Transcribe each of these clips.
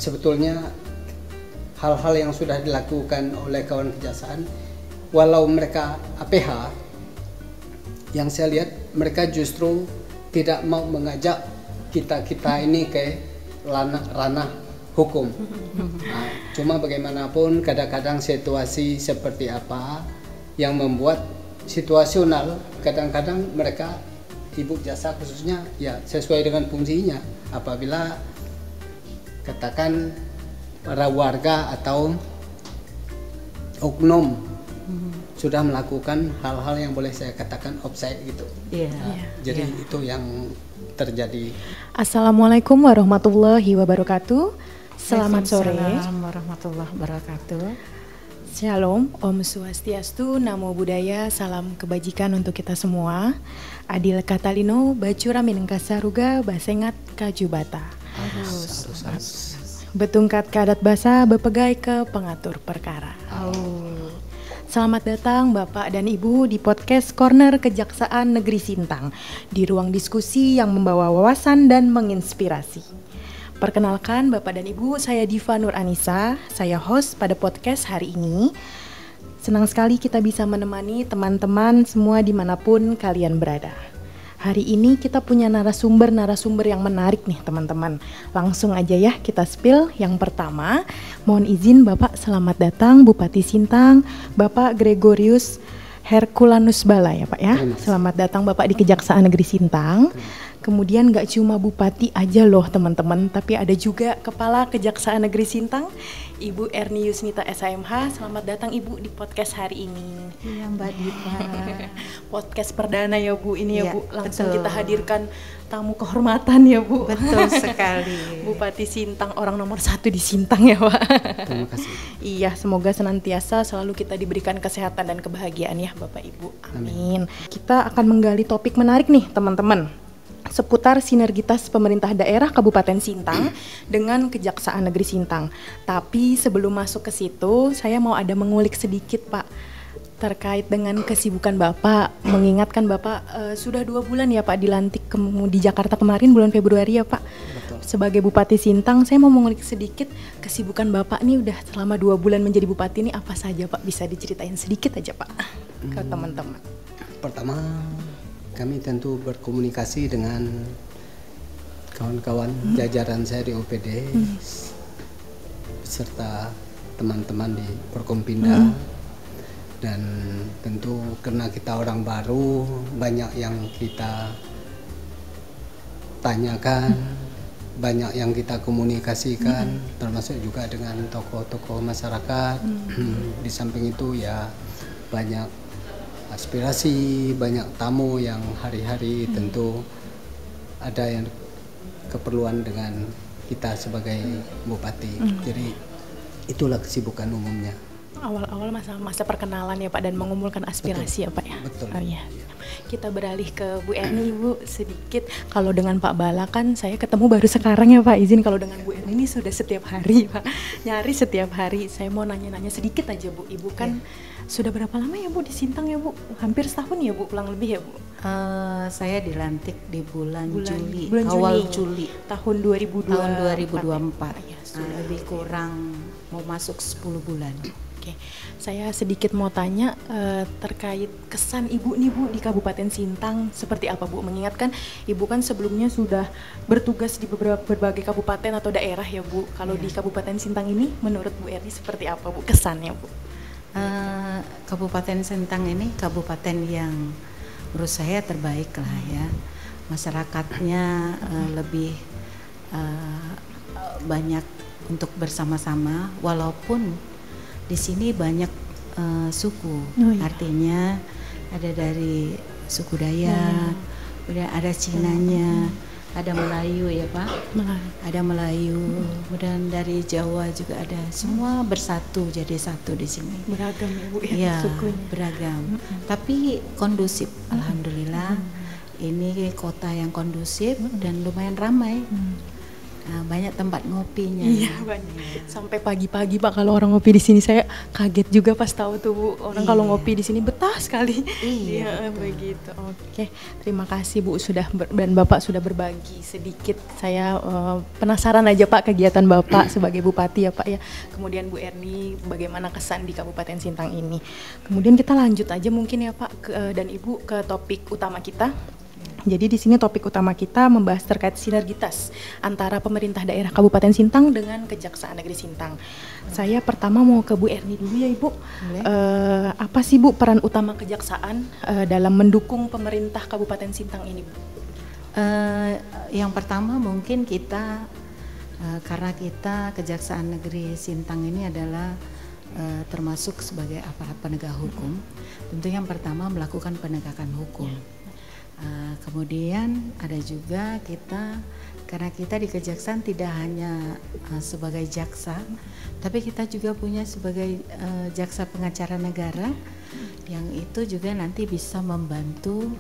sebetulnya hal-hal yang sudah dilakukan oleh kawan kejaksaan, walau mereka APH, yang saya lihat mereka justru tidak mau mengajak kita ini ke ranah hukum. Nah, cuma bagaimanapun kadang-kadang situasi seperti apa yang membuat situasional, kadang-kadang mereka ibu jasa khususnya ya sesuai dengan fungsinya. Apabila katakan para warga atau oknum sudah melakukan hal-hal yang boleh saya katakan offside gitu. Jadi itu yang terjadi. Assalamualaikum warahmatullahi wabarakatuh. Selamat sore. Assalamualaikum warahmatullahi wabarakatuh. Shalom, Om Swastiastu, Namo Buddhaya, salam kebajikan untuk kita semua. Adil Katalino, Bacura Minengkasaruga, Basengat Kajubata. Betungkat kadat basa, bepegai ke pengatur perkara. Selamat datang Bapak dan Ibu di podcast Corner Kejaksaan Negeri Sintang, di ruang diskusi yang membawa wawasan dan menginspirasi. Perkenalkan Bapak dan Ibu, saya Diva Nur Anissa, saya host pada podcast hari ini. Senang sekali kita bisa menemani teman-teman semua dimanapun kalian berada. Hari ini kita punya narasumber yang menarik nih teman-teman. Langsung aja ya kita spill. Yang pertama, mohon izin Bapak selamat datang Bupati Sintang, Bapak Gregorius Herculanus Bala ya Pak ya. Selamat datang Bapak di Kejaksaan Negeri Sintang. Kemudian gak cuma Bupati aja loh teman-teman, tapi ada juga Kepala Kejaksaan Negeri Sintang, Ibu Erni Yusnita SHMH. Selamat datang Ibu di podcast hari ini. Iya Mbak Diva. Podcast perdana ya Bu ini ya Bu. Langsung betul. Kita hadirkan tamu kehormatan ya Bu. Betul sekali. Bupati Sintang, orang nomor 1 di Sintang ya Pak. Terima kasih. Iya, semoga senantiasa selalu kita diberikan kesehatan dan kebahagiaan ya Bapak Ibu. Amin. Kita akan menggali topik menarik nih teman-teman, seputar sinergitas pemerintah daerah Kabupaten Sintang dengan Kejaksaan Negeri Sintang. Tapi sebelum masuk ke situ, saya mau ada mengulik sedikit Pak terkait dengan kesibukan Bapak. Mengingatkan Bapak sudah 2 bulan ya Pak dilantik di Jakarta kemarin bulan Februari ya Pak. Betul. Sebagai Bupati Sintang, saya mau mengulik sedikit kesibukan Bapak nih udah selama 2 bulan menjadi Bupati ini apa saja Pak? Bisa diceritain sedikit aja Pak ke teman-teman. Pertama, kami tentu berkomunikasi dengan kawan-kawan jajaran saya di OPD beserta teman-teman di Forkompinda. Dan tentu karena kita orang baru, banyak yang kita tanyakan, banyak yang kita komunikasikan, termasuk juga dengan tokoh-tokoh masyarakat. Di samping itu ya banyak aspirasi, banyak tamu yang hari-hari tentu ada yang keperluan dengan kita sebagai bupati. Jadi itulah kesibukan umumnya. Awal-awal masa perkenalan ya Pak dan mengumpulkan aspirasi. Betul. Ya Pak ya. Betul. Oh, iya. Kita beralih ke Bu Erni Bu sedikit. Kalau dengan Pak Bala kan saya ketemu baru sekarang ya Pak. Izin kalau dengan Bu Erni ini sudah setiap hari Pak. Nyaris setiap hari. Saya mau nanya-nanya sedikit aja Bu. Ibu kan sudah berapa lama ya Bu di Sintang ya Bu? Hampir setahun ya Bu, kurang lebih ya Bu? Saya dilantik di bulan Juli, awal Juli tahun 2024. tahun 2024. Ya, Lebih kurang mau masuk 10 bulan. Oke, saya sedikit mau tanya terkait kesan Ibu nih Bu di Kabupaten Sintang seperti apa Bu? Mengingatkan Ibu kan sebelumnya sudah bertugas di berbagai kabupaten atau daerah ya Bu. Kalau di Kabupaten Sintang ini menurut Bu Erni seperti apa Bu kesannya Bu? Kabupaten Sintang ini kabupaten yang menurut saya terbaik lah ya. Masyarakatnya lebih banyak untuk bersama-sama, walaupun di sini banyak suku, artinya ada dari suku Dayak, kemudian ada Cinanya, ada Melayu ya Pak, ada Melayu, kemudian dari Jawa juga ada, semua bersatu jadi satu di sini. Beragam ya Bu ya, sukunya. Beragam, tapi kondusif, alhamdulillah. Ini kota yang kondusif dan lumayan ramai. banyak tempat ngopinya. Iya banyak. Sampai pagi-pagi Pak kalau orang ngopi di sini, saya kaget juga pas tahu tuh Bu, orang kalau ngopi di sini betah sekali. Iya, begitu. Oke, terima kasih Bu sudah dan Bapak sudah berbagi sedikit. Saya penasaran aja Pak kegiatan Bapak sebagai Bupati ya Pak ya. Kemudian Bu Erni bagaimana kesan di Kabupaten Sintang ini. Kemudian kita lanjut aja mungkin ya Pak dan Ibu ke topik utama kita. Jadi di sini topik utama kita membahas terkait sinergitas antara pemerintah daerah Kabupaten Sintang dengan Kejaksaan Negeri Sintang. Saya pertama mau ke Bu Erni dulu ya Ibu. Apa sih Bu peran utama Kejaksaan dalam mendukung pemerintah Kabupaten Sintang ini Bu? Yang pertama mungkin kita karena kita Kejaksaan Negeri Sintang ini adalah termasuk sebagai aparat penegak hukum. Tentu yang pertama melakukan penegakan hukum. Kemudian ada juga kita, karena kita di Kejaksaan tidak hanya sebagai jaksa, tapi kita juga punya sebagai jaksa pengacara negara, yang itu juga nanti bisa membantu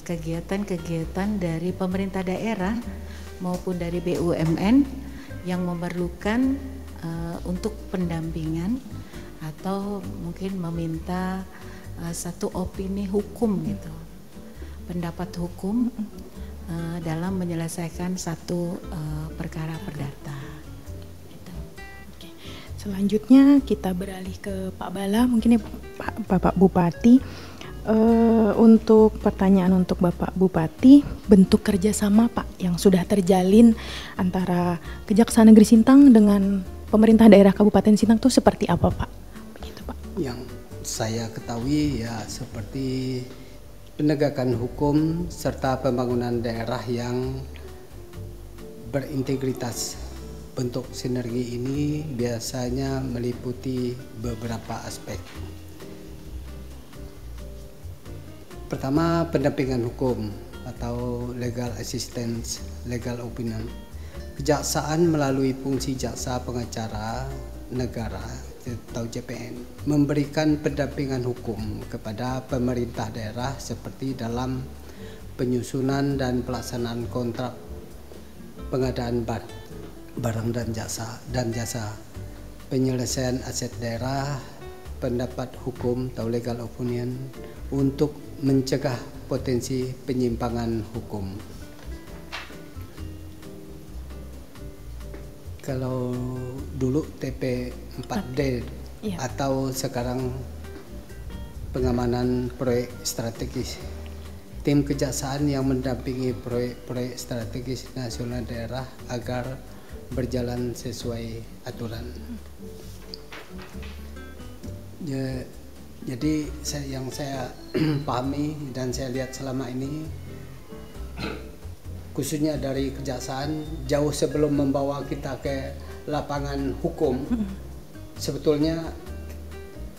kegiatan-kegiatan dari pemerintah daerah maupun dari BUMN yang memerlukan untuk pendampingan atau mungkin meminta satu opini hukum gitu, pendapat hukum dalam menyelesaikan satu perkara perdata. Gitu. Oke. Selanjutnya kita beralih ke Pak Bala, mungkin ya Bapak Bupati. Untuk pertanyaan untuk Bapak Bupati, bentuk kerjasama Pak yang sudah terjalin antara Kejaksaan Negeri Sintang dengan pemerintah daerah Kabupaten Sintang itu seperti apa Pak? Begitu Pak. Yang saya ketahui ya seperti penegakan hukum serta pembangunan daerah yang berintegritas. Bentuk sinergi ini biasanya meliputi beberapa aspek. Pertama, pendampingan hukum atau legal assistance, legal opinion. Kejaksaan melalui fungsi jaksa pengacara negara atau JPN memberikan pendampingan hukum kepada pemerintah daerah seperti dalam penyusunan dan pelaksanaan kontrak pengadaan barang dan jasa, penyelesaian aset daerah, pendapat hukum atau legal opinion untuk mencegah potensi penyimpangan hukum. Kalau dulu TP 4D atau sekarang pengamanan proyek strategis, tim kejaksaan yang mendampingi proyek-proyek strategis nasional daerah agar berjalan sesuai aturan. Jadi yang saya pahami dan saya lihat selama ini, khususnya dari kejaksaan, jauh sebelum membawa kita ke lapangan hukum, sebetulnya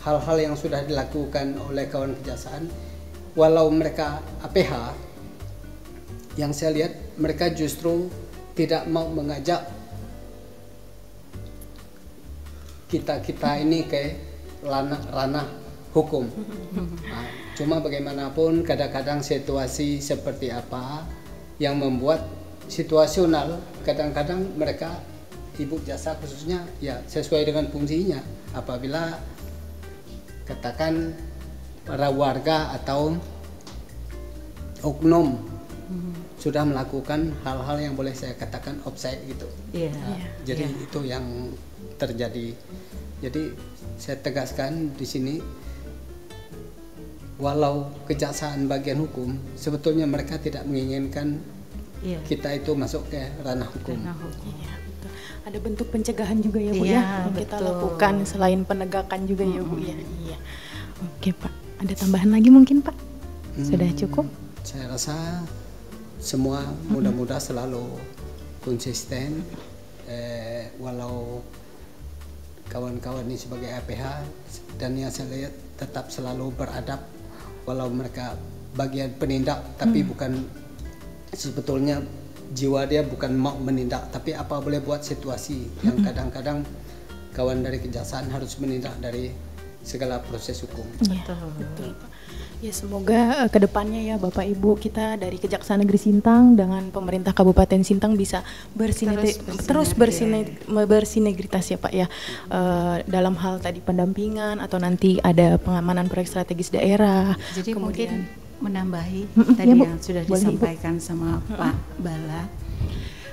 hal-hal yang sudah dilakukan oleh kawan kejaksaan, walau mereka APH, yang saya lihat mereka justru tidak mau mengajak kita ini ke ranah hukum. Nah, cuma bagaimanapun kadang-kadang situasi seperti apa yang membuat situasional, kadang-kadang mereka ibu jasa khususnya ya sesuai dengan fungsinya. Apabila katakan para warga atau oknum sudah melakukan hal-hal yang boleh saya katakan offside gitu. Jadi itu yang terjadi. Jadi saya tegaskan di sini, walau kejaksaan bagian hukum, sebetulnya mereka tidak menginginkan kita itu masuk ke ranah hukum. Iya, betul. Ada bentuk pencegahan juga ya Bu ya, yang kita lakukan selain penegakan juga ya Bu ya. Iya. Oke Pak, ada tambahan lagi mungkin Pak? Sudah cukup? Saya rasa semua mudah-mudahan selalu konsisten, walau kawan-kawan ini sebagai APH dan yang saya lihat tetap selalu beradab, walau mereka bagian penindak tapi bukan sebetulnya jiwa dia bukan mau menindak, tapi apa boleh buat situasi yang kadang-kadang kawan dari kejaksaan harus menindak dari segala proses hukum. Iya, betul. Ya semoga kedepannya ya Bapak Ibu kita dari Kejaksaan Negeri Sintang dengan pemerintah Kabupaten Sintang bisa bersinergitas ya Pak ya, dalam hal tadi pendampingan atau nanti ada pengamanan proyek strategis daerah. Jadi kemudian mungkin menambahi tadi ya, Bu. yang sudah Boleh, disampaikan sama Pak Bala.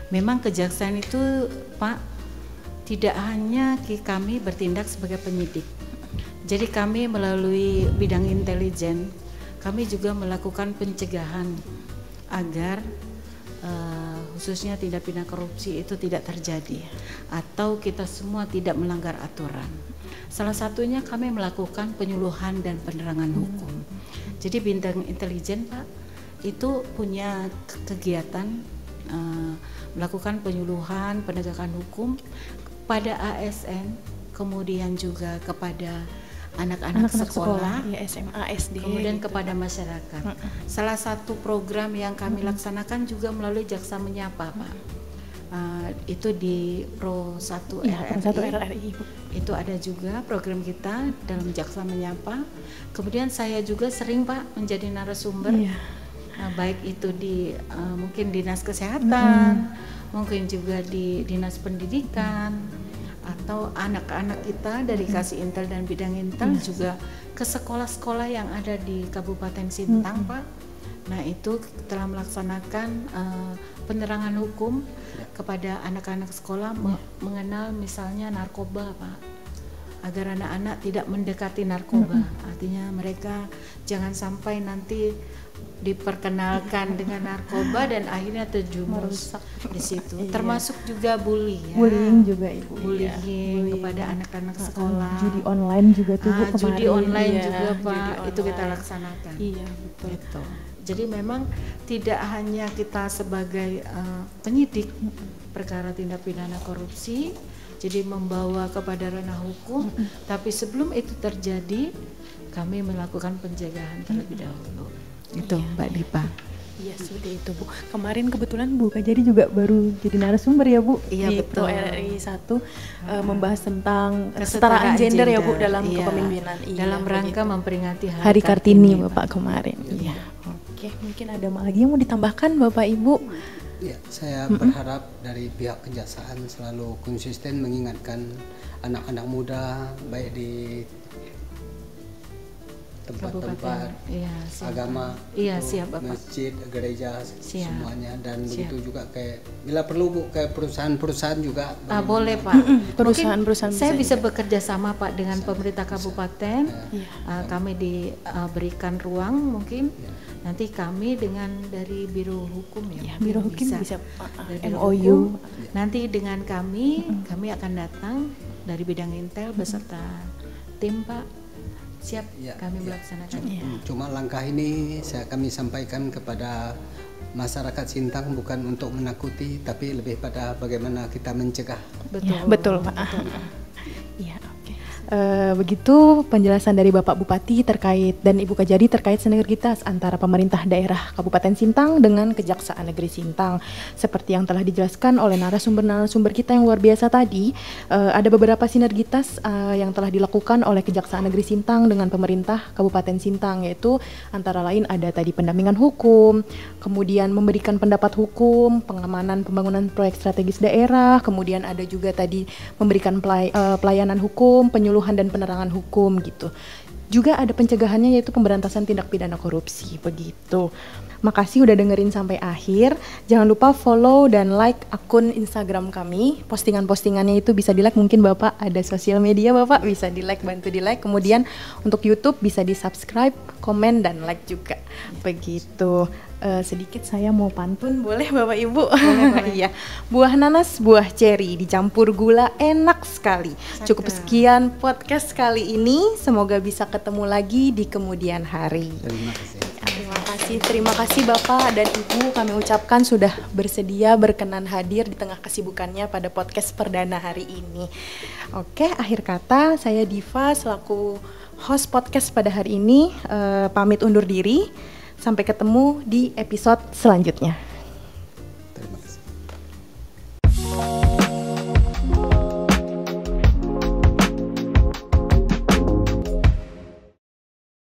Memang kejaksaan itu Pak tidak hanya kami bertindak sebagai penyidik. Jadi kami melalui bidang intelijen, kami juga melakukan pencegahan agar khususnya tindak pidana korupsi itu tidak terjadi atau kita semua tidak melanggar aturan. Salah satunya kami melakukan penyuluhan dan penerangan hukum. Jadi bidang intelijen Pak itu punya kegiatan melakukan penyuluhan penegakan hukum kepada ASN, kemudian juga kepada anak-anak sekolah, ya SMA, SD, kemudian gitu. kepada masyarakat. Salah satu program yang kami laksanakan juga melalui Jaksa Menyapa, Pak. Itu di Pro 1 RRI. Itu ada juga program kita dalam Jaksa Menyapa. Kemudian saya juga sering Pak menjadi narasumber, baik itu di mungkin dinas kesehatan, mungkin juga di dinas pendidikan. Atau anak-anak kita dari Kasih Intel dan Bidang Intel juga ke sekolah-sekolah yang ada di Kabupaten Sintang Pak. Nah itu telah melaksanakan penerangan hukum kepada anak-anak sekolah mengenal misalnya narkoba Pak, agar anak-anak tidak mendekati narkoba. Artinya mereka jangan sampai nanti diperkenalkan dengan narkoba dan akhirnya terjumus di situ. Termasuk juga bullying juga Ibu. Bullying kepada anak-anak sekolah. Judi online juga tuh Bu kemarin. Judi online juga Pak, itu kita laksanakan. Iya betul. Gitu. Jadi memang tidak hanya kita sebagai penyidik perkara tindak pidana korupsi, jadi membawa kepada ranah hukum, tapi sebelum itu terjadi kami melakukan pencegahan terlebih dahulu. Itu Mbak Dipa. Iya seperti itu Bu. Kemarin kebetulan Bu Kajari juga baru jadi narasumber ya Bu. Iya di betul. RRI 1 membahas tentang kesetaraan gender ya Bu dalam kepemimpinan. Dalam rangka memperingati Hari Kartini Bapak kemarin. Iya. Oke, mungkin ada lagi yang mau ditambahkan Bapak Ibu? Ya, saya berharap dari pihak kejaksaan selalu konsisten mengingatkan anak-anak muda baik di tempat-tempat agama, masjid, gereja, semuanya, dan begitu juga kayak bila perlu Bu kayak perusahaan-perusahaan juga. Boleh Pak. Perusahaan-perusahaan saya bisa bekerja sama Pak dengan pemerintah kabupaten. Kami diberikan ruang mungkin. Nanti kami dengan dari Biro Hukum Biro Hukum bisa MOU. Nanti dengan kami akan datang dari bidang Intel beserta tim Pak. Siap kami melaksanakan. Cuma langkah ini kami sampaikan kepada masyarakat Sintang bukan untuk menakuti, tapi lebih pada bagaimana kita mencegah. Betul Pak. Iya. Begitu penjelasan dari Bapak Bupati terkait dan Ibu Kajari terkait sinergitas antara pemerintah daerah Kabupaten Sintang dengan Kejaksaan Negeri Sintang. Seperti yang telah dijelaskan oleh narasumber-narasumber kita yang luar biasa tadi, ada beberapa sinergitas yang telah dilakukan oleh Kejaksaan Negeri Sintang dengan pemerintah Kabupaten Sintang, yaitu antara lain ada tadi pendampingan hukum, kemudian memberikan pendapat hukum, pengamanan pembangunan proyek strategis daerah, kemudian ada juga tadi memberikan pelayanan hukum, penyuluhan dan penerangan hukum gitu. Juga ada pencegahannya yaitu pemberantasan tindak pidana korupsi begitu. Makasih udah dengerin sampai akhir. Jangan lupa follow dan like akun Instagram kami. Postingan-postingannya itu bisa di-like. Mungkin Bapak ada sosial media Bapak bisa di-like, bantu di-like. Kemudian untuk YouTube bisa di-subscribe, komen dan like juga. Begitu. Sedikit saya mau pantun, boleh Bapak Ibu? Boleh. Iya. Buah nanas, buah ceri dicampur gula enak sekali. Cukup sekian podcast kali ini. Semoga bisa ketemu lagi di kemudian hari. Terima kasih. Terima kasih Bapak dan Ibu, kami ucapkan sudah bersedia berkenan hadir di tengah kesibukannya pada podcast perdana hari ini. Oke, akhir kata saya Diva selaku host podcast pada hari ini pamit undur diri. Sampai ketemu di episode selanjutnya.